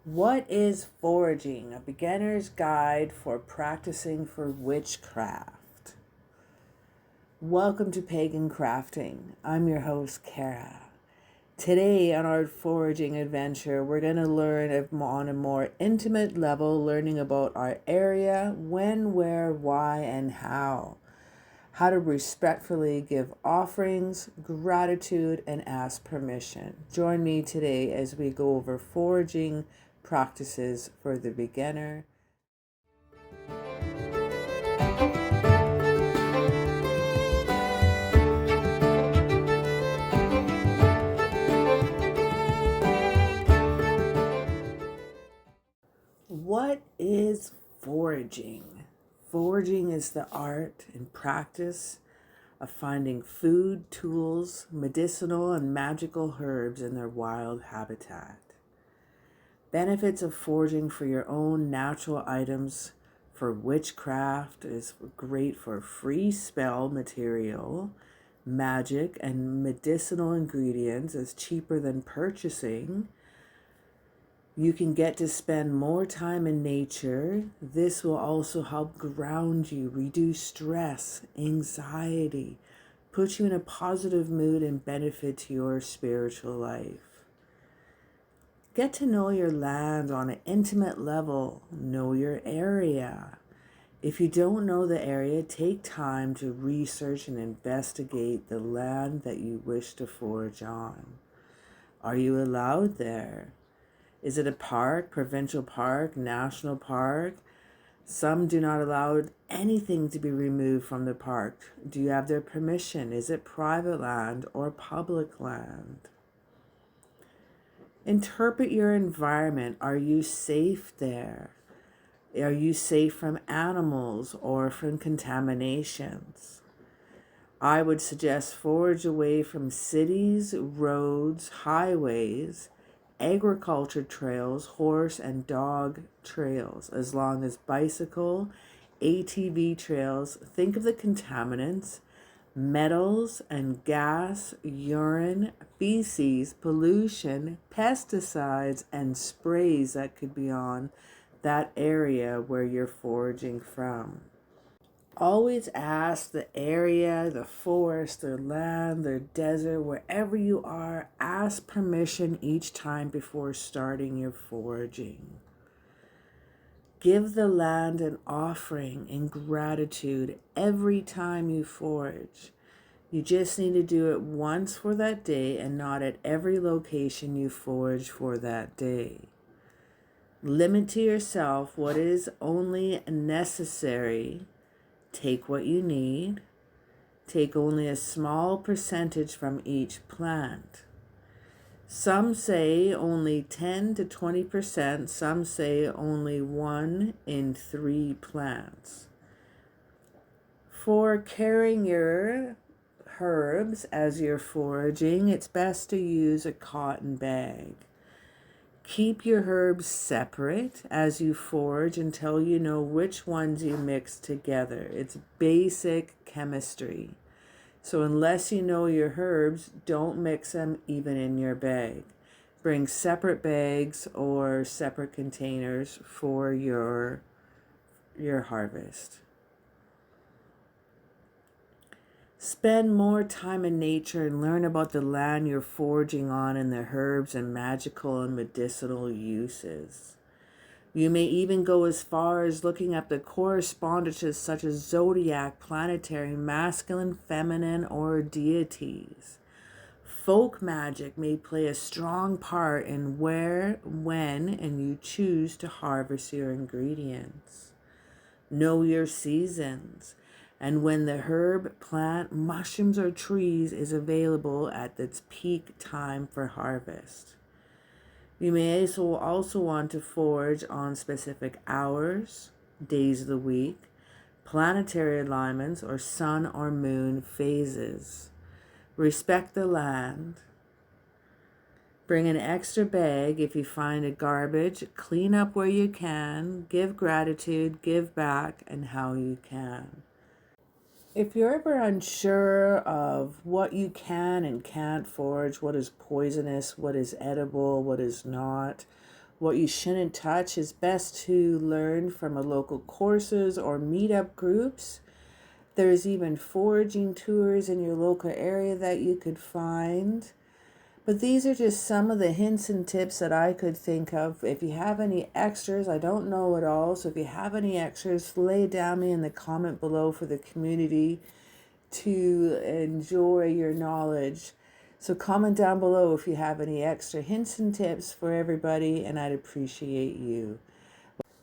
What is foraging? A beginner's guide for practicing for witchcraft. Welcome to Pagan Crafting. I'm your host, Cara. Today on our foraging adventure, we're going to learn on a more intimate level, learning about our area, when, where, why, and how. How to respectfully give offerings, gratitude, and ask permission. Join me today as we go over foraging practices for the beginner. What is foraging? Foraging is the art and practice of finding food, tools, medicinal and magical herbs in their wild habitat. Benefits of foraging for your own natural items for witchcraft is great for free spell material. Magic and medicinal ingredients is cheaper than purchasing. You can get to spend more time in nature. This will also help ground you, reduce stress, anxiety, put you in a positive mood and benefit to your spiritual life. Get to know your land on an intimate level. Know your area. If you don't know the area, take time to research and investigate the land that you wish to forage on. Are you allowed there? Is it a park, provincial park, national park? Some do not allow anything to be removed from the park. Do you have their permission? Is it private land or public land? Interpret your environment. Are you safe there? Are you safe from animals or from contaminations? I would suggest forage away from cities, roads, highways, agriculture trails, horse and dog trails, as long as bicycle, ATV trails. Think of the contaminants, metals and gas, urine, feces, pollution, pesticides, and sprays that could be on that area where you're foraging from. Always ask the area, the forest, the land, the desert, wherever you are, ask permission each time before starting your foraging. Give the land an offering in gratitude every time you forage. You just need to do it once for that day and not at every location you forage for that day. Limit to yourself what is only necessary. Take what you need. Take only a small percentage from each plant. Some say only 10 to 20%. Some say only 1 in 3 plants. For carrying your herbs as you're foraging, it's best to use a cotton bag. Keep your herbs separate as you forage until you know which ones you mix together. It's basic chemistry. So unless you know your herbs, don't mix them even in your bag. Bring separate bags or separate containers for your harvest. Spend more time in nature and learn about the land you're foraging on and the herbs and magical and medicinal uses. You may even go as far as looking up the correspondences such as zodiac, planetary, masculine, feminine, or deities. Folk magic may play a strong part in where, when, and you choose to harvest your ingredients. Know your seasons and when the herb, plant, mushrooms, or trees is available at its peak time for harvest. You may also want to forage on specific hours, days of the week, planetary alignments, or sun or moon phases. Respect the land. Bring an extra bag if you find a garbage. Clean up where you can. Give gratitude, give back, and how you can. If you're ever unsure of what you can and can't forage, what is poisonous, what is edible, what is not, What you shouldn't touch is best to learn from a local courses or meetup groups. There's even foraging tours in your local area that you could find. But these are just some of the hints and tips that I could think of. If you have any extras, I don't know it all. So if you have any extras, lay it down me in the comment below for the community to enjoy your knowledge. So comment down below if you have any extra hints and tips for everybody, and I'd appreciate you.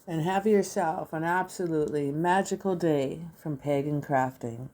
And have yourself an absolutely magical day from Pagan Crafting.